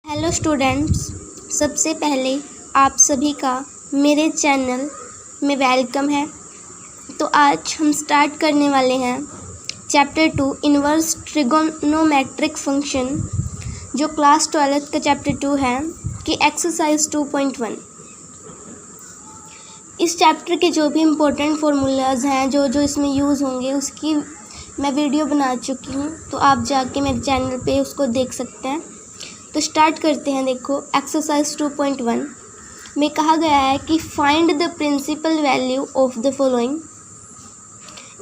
Hello students, सबसे पहले आप सभी का मेरे चैनल में वेलकम है। तो आज हम स्टार्ट करने वाले हैं चैप्टर 2 इनवर्स ट्रिगोनोमेट्रिक फंक्शन, जो क्लास 12 का चैप्टर 2 है कि एक्सरसाइज 2.1। इस चैप्टर के जो भी इम्पोर्टेंट फार्मूलाज हैं जो इसमें यूज़ होंगे उसकी मैं वीडियो बना चुकी हूँ, तो आप जाके मेरे चैनल पे उसको देख सकते हैं। तो स्टार्ट करते हैं। देखो, एक्सरसाइज 2.1 में कहा गया है कि find the principal value of the following.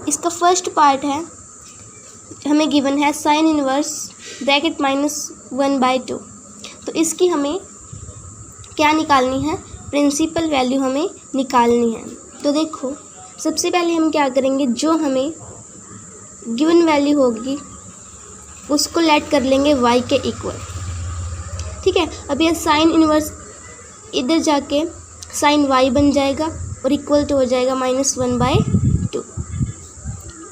इसका फर्स्ट पार्ट है, हमें गिवन है साइन इनवर्स ब्रैकेट -1/2। तो इसकी हमें क्या निकालनी है, प्रिंसिपल वैल्यू हमें निकालनी है। तो देखो, सबसे पहले हम क्या करेंगे, जो हमें गिवन वैल्यू होगी उसको लेट कर लेंगे y के इक्वल। ठीक है, अब यह साइन इनवर्स इधर जाके साइन y बन जाएगा और इक्वल टू हो जाएगा -1/2।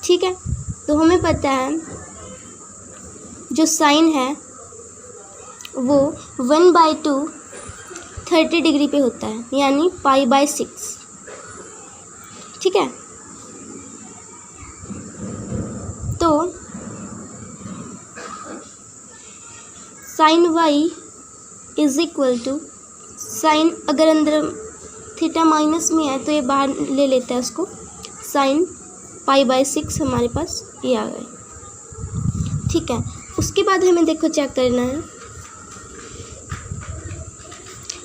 ठीक है, तो हमें पता है जो साइन है वो 1/2 30 डिग्री पे होता है, यानी π/6। ठीक है, तो sine y is equal to sine, अगर अंदर थीटा माइनस में है तो ये बाहर ले लेता है उसको, साइन π/6 हमारे पास ये आ गए। ठीक है, उसके बाद हमें देखो चेक करना है,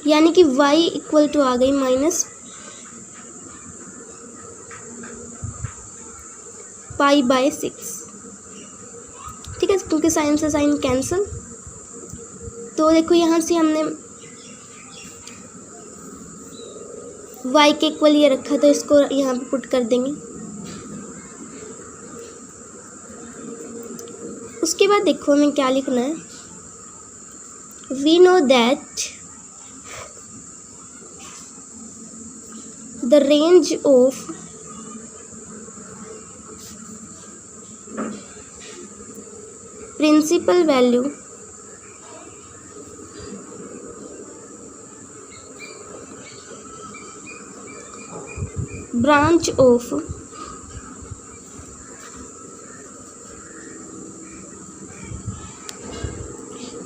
यानी कि y इक्वल टू आ गई -π/6। ठीक है, क्योंकि साइन से साइन कैंसिल। तो देखो, यहाँ से हमने y के इक्वल ये रखा, तो इसको यहाँ पे पुट कर देंगे। उसके बाद देखो हमें क्या लिखना है, we know that the range of principal value branch of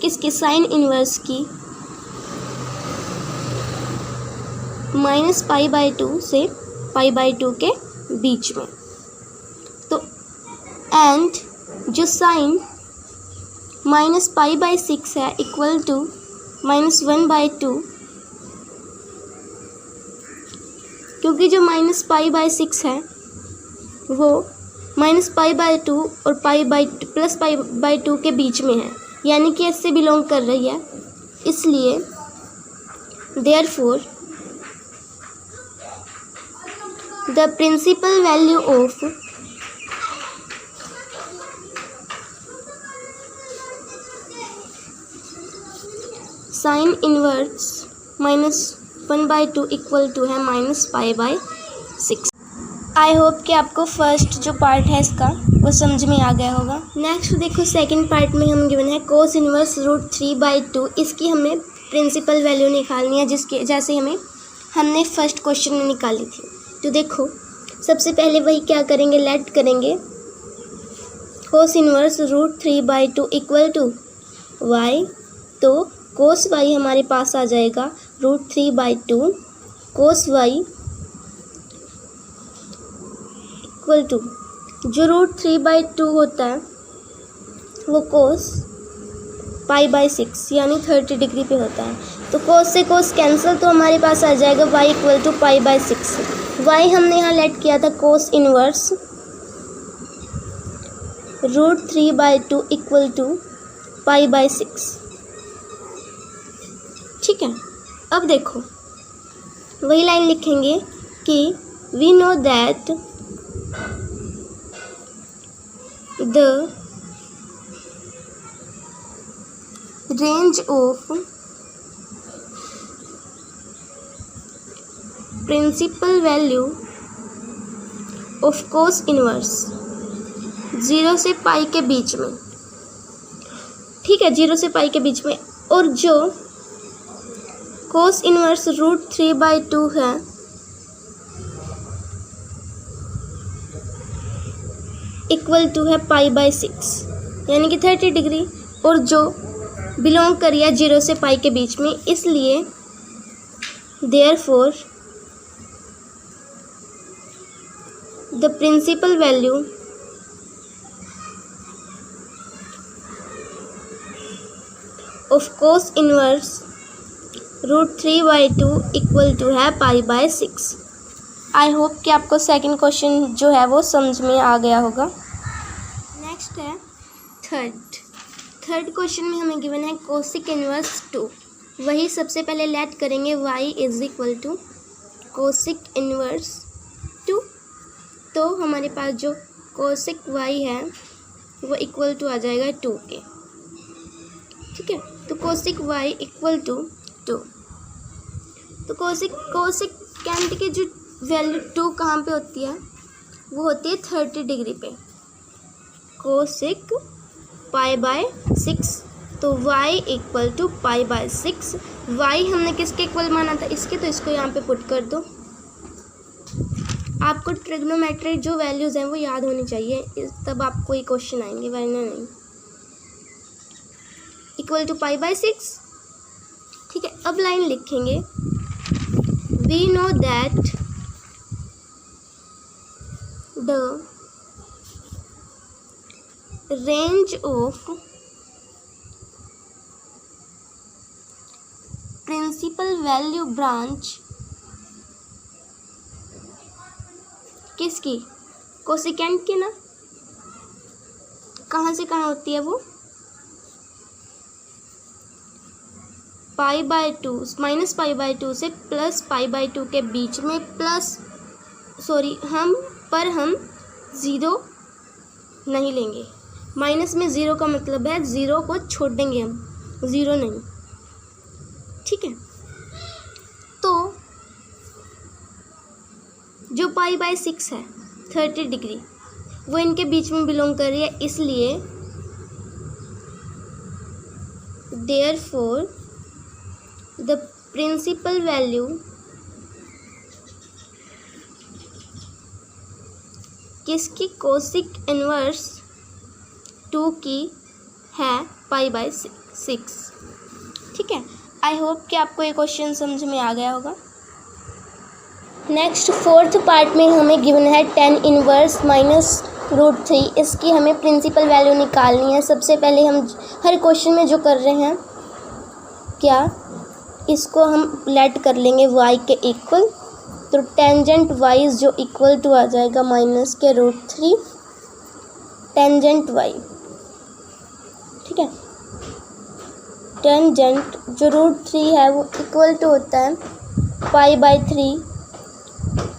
किसकी, साइन इनवर्स की -π/2 से π/2 के बीच में। तो एंड जो साइन -π/6 है इक्वल टू -1/2, क्योंकि जो -π/6 है वो -π/2 और +π/2 के बीच में है, यानी कि इससे बिलोंग कर रही है। इसलिए therefore the principal value of sine inverse -1/2 equal to है -π/6। आई होप कि आपको फर्स्ट जो पार्ट है इसका वो समझ में आ गया होगा। नेक्स्ट देखो, सेकंड पार्ट में हम गिवन है कोस इनवर्स √3/2। इसकी हमें प्रिंसिपल वैल्यू निकालनी है, जिसके जैसे हमने फर्स्ट क्वेश्चन में निकाली थी। तो देखो, सबसे पहले वही क्या करेंगे, लेट करेंगे cos inverse √3/2 equal to y। तो कोस y हमारे पास आ जाएगा √3/2 कोस y इक्वल टू, जो √3/2 होता है वो कोस π/6 यानी 30 डिग्री पे होता है। तो कोस से कोस कैंसिल, तो हमारे पास आ जाएगा y इक्वल टू π/6। y हमने यहाँ लेट किया था कोस इनवर्स √3/2 इक्वल टू π/6। ठीक है, अब देखो वही लाइन लिखेंगे कि we know that the range of principal value of cos inverse 0 से पाई के बीच में। ठीक है, 0 से पाई के बीच में और जो कोस इनवर्स √3/2 है इक्वल टू है π/6 यानी कि 30 डिग्री, और जो बिलोंग कर रही है 0 से पाई के बीच में, इसलिए therefore the principal value of cos inverse √3/2 equal to है π/6। आई होप कि आपको सेकंड क्वेश्चन जो है वो समझ में आ गया होगा। नेक्स्ट है थर्ड क्वेश्चन में हमें गिवन है कोसिक इनवर्स 2। वही सबसे पहले लेट करेंगे y is equal to cosec inverse 2। तो हमारे पास जो कोसिक y है वो इक्वल टू आ जाएगा 2 के। ठीक है, तो कोसिक y इक्वल टू 2। तो कोसिक कैंट की जो वैल्यू 2 कहाँ पे होती है, वो होती है 30 डिग्री पे। कोसिक π/6, तो y इक्वल टू π/6। y हमने किसके इक्वल माना था, इसके, तो इसको यहाँ पे पुट कर दो। आपको ट्रिग्नोमेट्रिक जो वैल्यूज़ हैं वो याद होनी चाहिए, तब आपको ये क्वेश्चन आएंगे, वरना नहीं। Equal to π/6। ठीक है, अब लाइन लिखेंगे, we know that the range of principal value branch किसकी, कोसिकेंट की ना, कहाँ से कहाँ होती है वो, π/2 -π/2 से +π/2 के बीच में, हम 0 नहीं लेंगे। माइनस में 0 का मतलब है 0 को छोड़ देंगे हम, 0 नहीं। ठीक है, तो जो π/6 है 30 डिग्री, वो इनके बीच में बिलोंग कर रही है, इसलिए देयरफॉर द प्रिंसिपल वैल्यू किसकी, कोसिक इनवर्स 2 की है π/6। ठीक है, आई होप कि आपको ये क्वेश्चन समझ में आ गया होगा। नेक्स्ट फोर्थ पार्ट में हमें गिवन है tan इनवर्स -√3। इसकी हमें प्रिंसिपल वैल्यू निकालनी है। सबसे पहले हम हर क्वेश्चन में जो कर रहे हैं, क्या इसको हम लेट कर लेंगे y के इक्वल, तो टेंजेंट वाइज जो इक्वल टू आ जाएगा -√3 टेंजेंट y। ठीक है, टेंजेंट जो √3 है वो इक्वल टू होता है π/3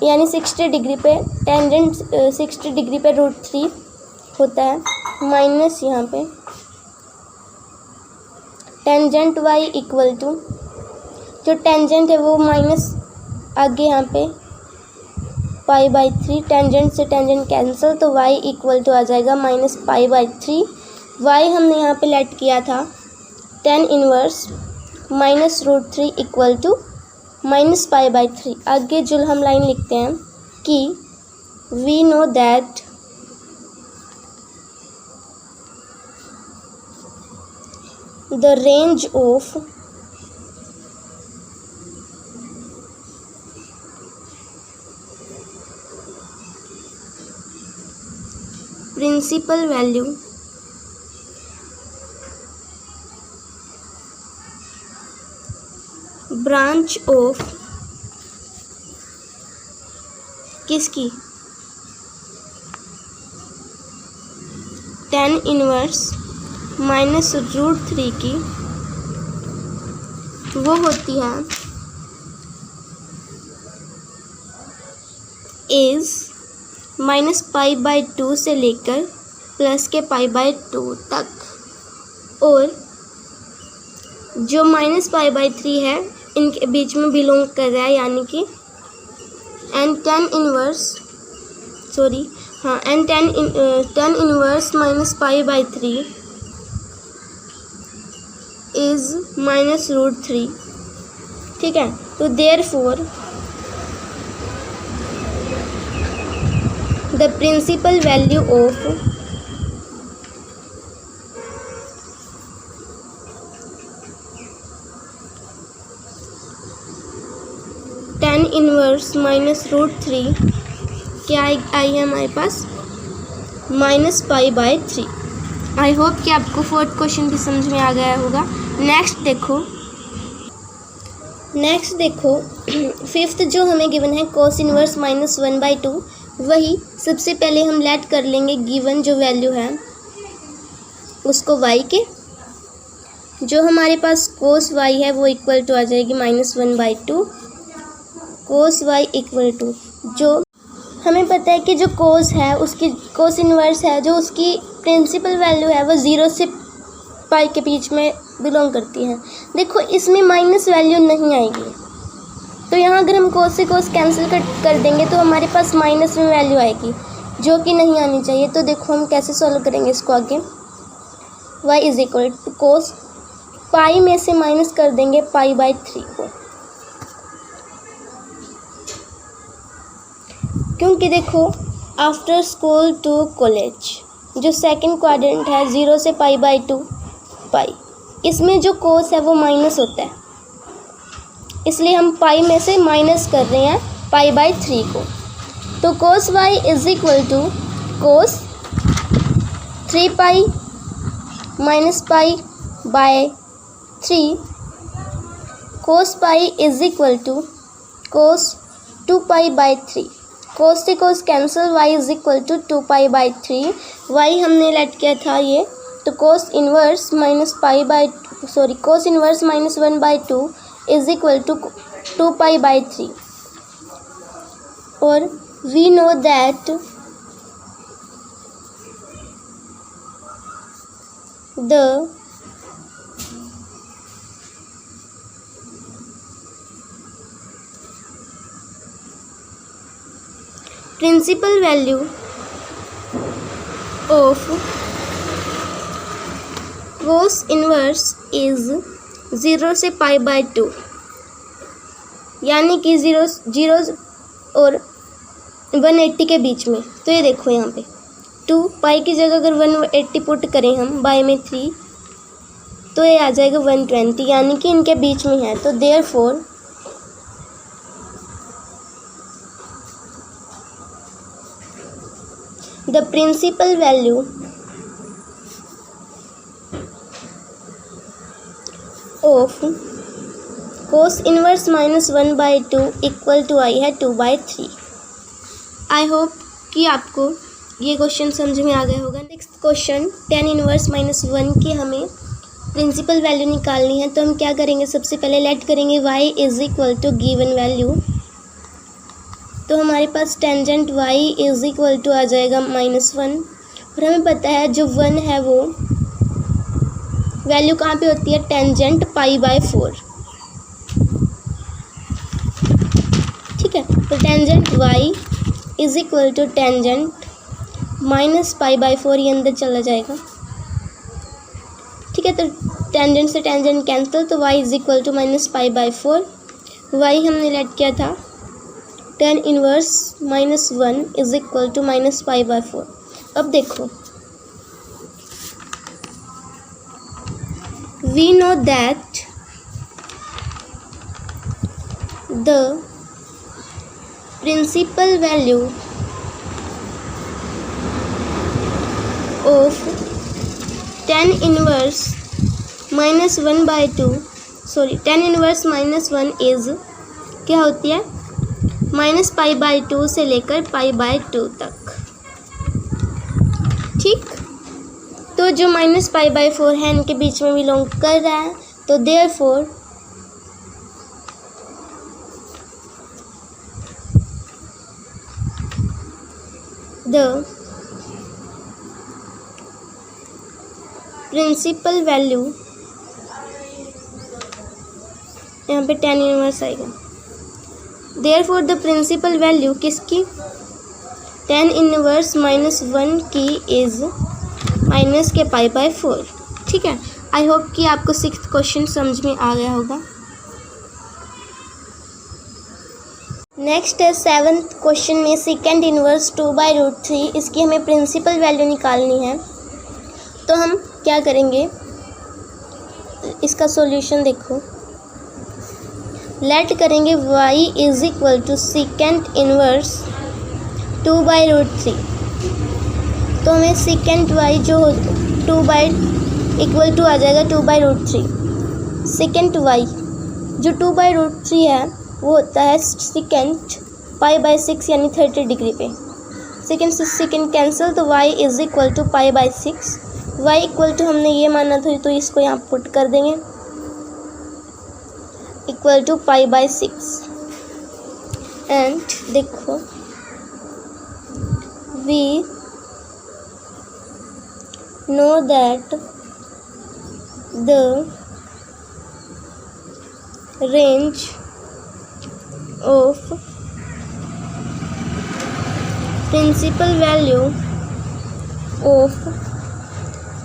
यानी 60 डिग्री पे, टेंजेंट 60 डिग्री पे √3 होता है, माइनस यहाँ पे टेंजेंट y इक्वल टू, जो टेंजेंट है वो माइनस आगे यहाँ पे π/3, टेंजेंट से टेंजेंट कैंसिल, तो y इक्वल टू आ जाएगा -π/3। y हमने यहाँ पे लेट किया था tan इनवर्स -√3 इक्वल टू -π/3। आगे जो हम लाइन लिखते हैं कि we know that the range of principal value branch of किसकी, tan इनवर्स -√3 की, वो होती है इज -π/2 से लेकर प्लस के π/2 तक, और जो -π/3 है इनके बीच में बिलोंग कर रहा है, यानी कि tan इनवर्स -π/3 इज -√3। ठीक है, तो therefore the principal value of tan inverse -√3 क्या आई है हमारे पास -π/3। आई होप कि आपको फोर्थ क्वेश्चन भी समझ में आ गया होगा। नेक्स्ट देखो फिफ्थ जो हमें गिवन है cos इनवर्स -1/2, वही सबसे पहले हम लेट कर लेंगे गिवन जो वैल्यू है उसको y के। जो हमारे पास cos y है वो इक्वल टू आ जाएगी -1/2 cos y इक्वल टू, जो हमें पता है कि जो cos है उसकी cos इनवर्स है जो उसकी प्रिंसिपल वैल्यू है वो 0 से पाई के बीच में बिलोंग करती है। देखो इसमें माइनस वैल्यू नहीं आएगी, तो यहाँ अगर हम cos से cos कैंसिल कर देंगे तो हमारे पास माइनस में वैल्यू आएगी जो कि नहीं आनी चाहिए। तो देखो हम कैसे सॉल्व करेंगे इसको आगे। y is equal to cos, pi में से माइनस कर देंगे π/3 को, क्योंकि देखो आफ्टर स्कूल टू कॉलेज जो सेकंड क्वाड्रेंट है 0 से π/2 पाई, इसमें जो cos है वो माइनस होता है, इसलिए हम पाई में से माइनस कर रहे हैं π/3 को। तो cos y is equal to cos 3π minus π/3, cos pi is equal to cos 2π/3, cos से cos cancel, y is equal to 2π/3। y हमने लेट किया था ये, तो cos inverse -1/2 is equal to 2π/3। और we know that the principal value of cos inverse is 0 से π/2, यानी कि 0 और 180 के बीच में। तो ये देखो यहाँ पे 2 पाई की जगह अगर 180 पुट करें हम बाय में 3 तो ये आ जाएगा 120, यानी कि इनके बीच में है। तो therefore the principal value of cos inverse -1/2 equal to आई है 2/3। आई होप कि आपको ये क्वेश्चन समझ में आ गया होगा। नेक्स्ट क्वेश्चन tan इनवर्स -1 की हमें प्रिंसिपल वैल्यू निकालनी है। तो हम क्या करेंगे, सबसे पहले लेट करेंगे y is equal to given value. तो हमारे पास tangent y is equal to आ जाएगा -1, और हमें पता है जो 1 है वो वैल्यू कहाँ पे होती है, टेंजेंट π/4। ठीक है, तो tangent y is equal to tangent -π/4, ये अंदर चला जाएगा। ठीक है, तो टेंजेंट से टेंजेंट कैंसिल, तो y is equal to -π/4। y हमने लेट किया था tan inverse -1 is equal to -π/4। अब देखो we know that the principal value of tan inverse -1/2 tan inverse -1 is क्या होती है, -π/2 से लेकर π/2 तक। ठीक, तो जो -π/4 है इनके बीच में बिलोंग कर रहा है। तो देयरफॉर द प्रिंसिपल वैल्यू, यहाँ पे tan इनवर्स आएगा। देयरफॉर द प्रिंसिपल वैल्यू किसकी, tan इनवर्स -1 की इज़ माइनस के π/4। ठीक है, आई होप कि आपको 6th क्वेश्चन समझ में आ गया होगा। नेक्स्ट है 7th क्वेश्चन में सेकेंड इनवर्स 2/√3। इसकी हमें प्रिंसिपल वैल्यू निकालनी है। तो हम क्या करेंगे, इसका सॉल्यूशन देखो। लेट करेंगे y is equal to secant inverse 2/√3। तो हमें सेकेंड y जो 2/= आ जाएगा 2/√3। सेकेंड y जो 2/√3 है वो होता है सेकेंड π/6 यानी 30 डिग्री पे। सेकेंड से सेकेंड कैंसिल, तो y is equal to π/6। y equal to हमने ये माना था तो इसको यहाँ पुट कर देंगे, इक्वल टू π/6। एंड देखो we know that the range of principal value of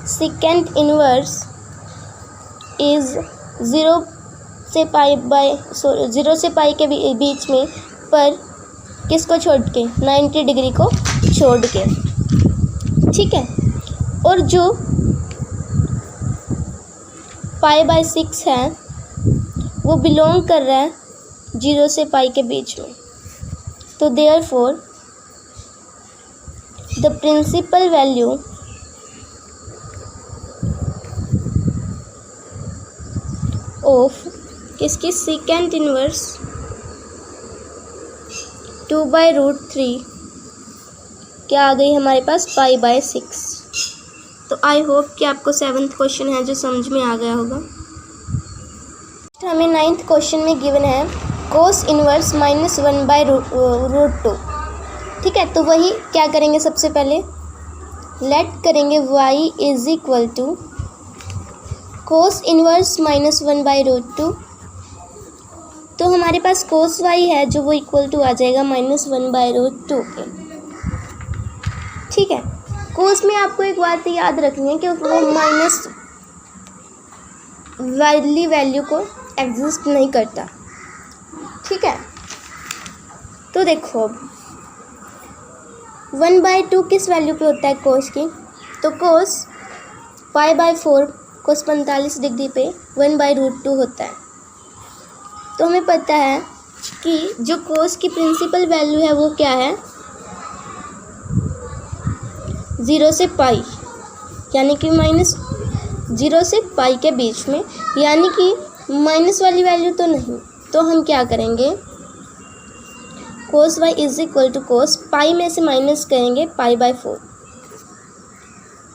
secant inverse is 0 से पाई के बीच में, पर किसको छोड़ के, 90 डिग्री को छोड़ के। ठीक है, और जो π/6 है वो बिलोंग कर रहा है 0 से पाई के बीच में। तो therefore the principal value of किसकी, सेकेंड इनवर्स 2/√3 क्या आ गई हमारे पास, π/6। तो आई होप कि आपको 7th क्वेश्चन है जो समझ में आ गया होगा। हमें 9th क्वेश्चन में गिवन है cos इनवर्स -1/√2। ठीक है, तो वही क्या करेंगे, सबसे पहले लेट करेंगे y is equal to cos inverse -1/√2। तो हमारे पास cos y है जो वो इक्वल टू आ जाएगा -1/√2 के। ठीक है, cos में आपको एक बात याद रखनी है कि वो माइनस वाली वैल्यू को एग्जिस्ट नहीं करता। ठीक है, तो देखो अब 1/2 किस वैल्यू पे होता है cos की, तो cos π/4 cos 45 डिग्री पे 1/√2 होता है। तो हमें पता है कि जो cos की प्रिंसिपल वैल्यू है वो क्या है, 0 से पाई, यानी कि -0 से पाई के बीच में, यानी कि माइनस वाली वैल्यू तो नहीं। तो हम क्या करेंगे, cos y is equal to cos pi में से माइनस करेंगे π/4।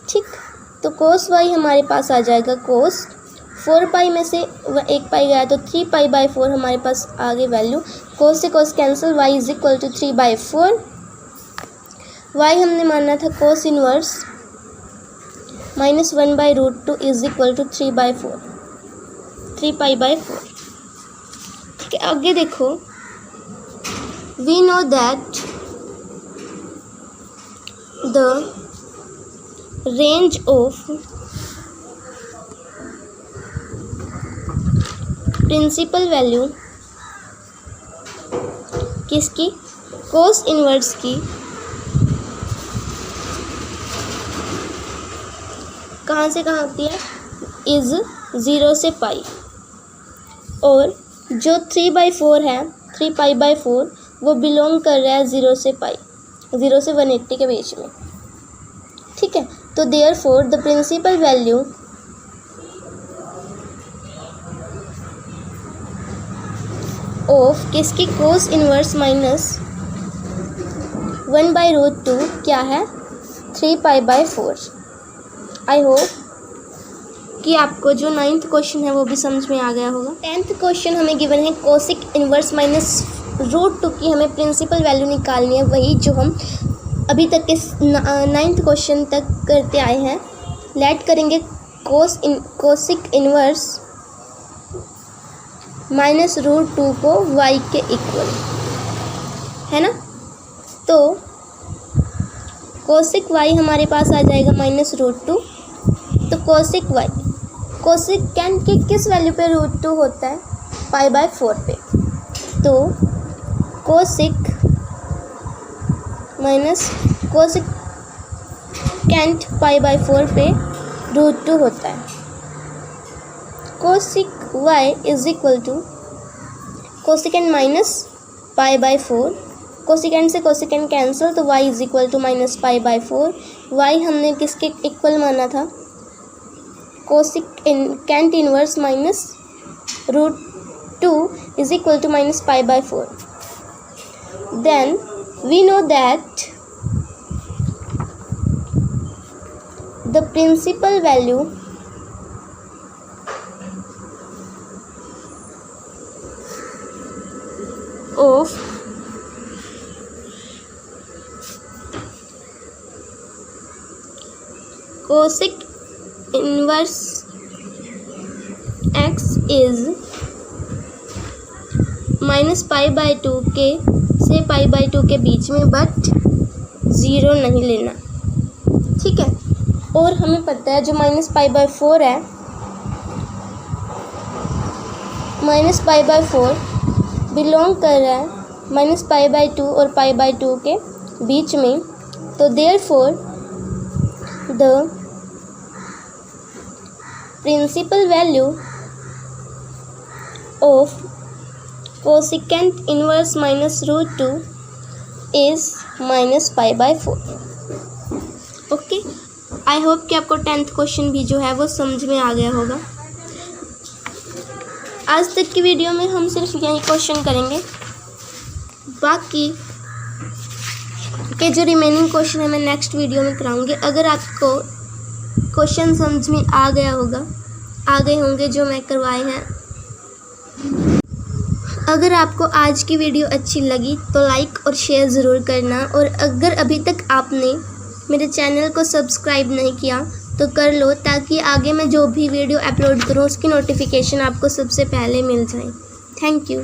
ठीक, तो cos y हमारे पास आ जाएगा cos 4 पाई में से 1 पाई गया तो 3 π/4 हमारे पास आ गई वैल्यू। cos से cos cancel, y is equal to 3/4। y हमने माना था cos inverse -1/√2 is equal to 3/4, 3 π/4। ठीक है, आगे देखो, we know that the range of principal value किसकी, cos इनवर्स की, कहाँ से कहाँ होती है, इज 0 से पाई। और जो 3/4 है, 3 π/4 वो बिलोंग कर रहा है 0 से पाई, 0 से 180 के बीच में। ठीक है, तो therefore the principal value of किसकी, cos इनवर्स -1/√2 क्या है, 3 π/4। आई होप कि आपको जो 9th क्वेश्चन है वो भी समझ में आ गया होगा। 10th क्वेश्चन हमें गिवन है कोसिक इनवर्स -√2 की हमें प्रिंसिपल वैल्यू निकालनी है, वही जो हम अभी तक के 9th क्वेश्चन तक करते आए हैं। लेट करेंगे कोसिक इनवर्स -√2 को y के इक्वल, है ना। तो कोसिक y हमारे पास आ जाएगा -√2, तो कोसिक y कोसिकेंट की किस वैल्यू पे √2 होता है? π/4 पे। तो कोसिक माइनस कोसिकेंट π/4 पे √2 होता है। Cosec y is equal to cosecant minus π/4। Cosecant से कोसिकेंट कैंसिल, तो y is equal to minus π/4। y हमने किसके इक्वल माना था? Cosecant inverse minus √2 is equal to minus π/4। Then we know that the principal value of cosec inverse x is minus π/2 के से π/2 के बीच में, बट 0 नहीं लेना। ठीक है। और हमें पता है जो माइनस π/4 है, माइनस π/4 बिलोंग कर रहा है माइनस π/2 और π/2 के बीच में। तो therefore the principal value of cosecant inverse minus √2 is minus π/4। Okay, I hope कि आपको 10th क्वेश्चन भी जो है वो समझ में आ गया होगा। आज तक की वीडियो में हम सिर्फ यही क्वेश्चन करेंगे, बाकी के जो रिमेनिंग क्वेश्चन है मैं नेक्स्ट वीडियो में कराऊंगी। अगर आपको क्वेश्चन समझ में आ गए होंगे जो मैं करवाए हैं। अगर आपको आज की वीडियो अच्छी लगी तो लाइक और शेयर ज़रूर करना, और अगर अभी तक आपने मेरे चैनल को सब्सक्राइब नहीं किया तो कर लो, ताकि आगे मैं जो भी वीडियो अपलोड करूँ उसकी नोटिफिकेशन आपको सबसे पहले मिल जाए। Thank you.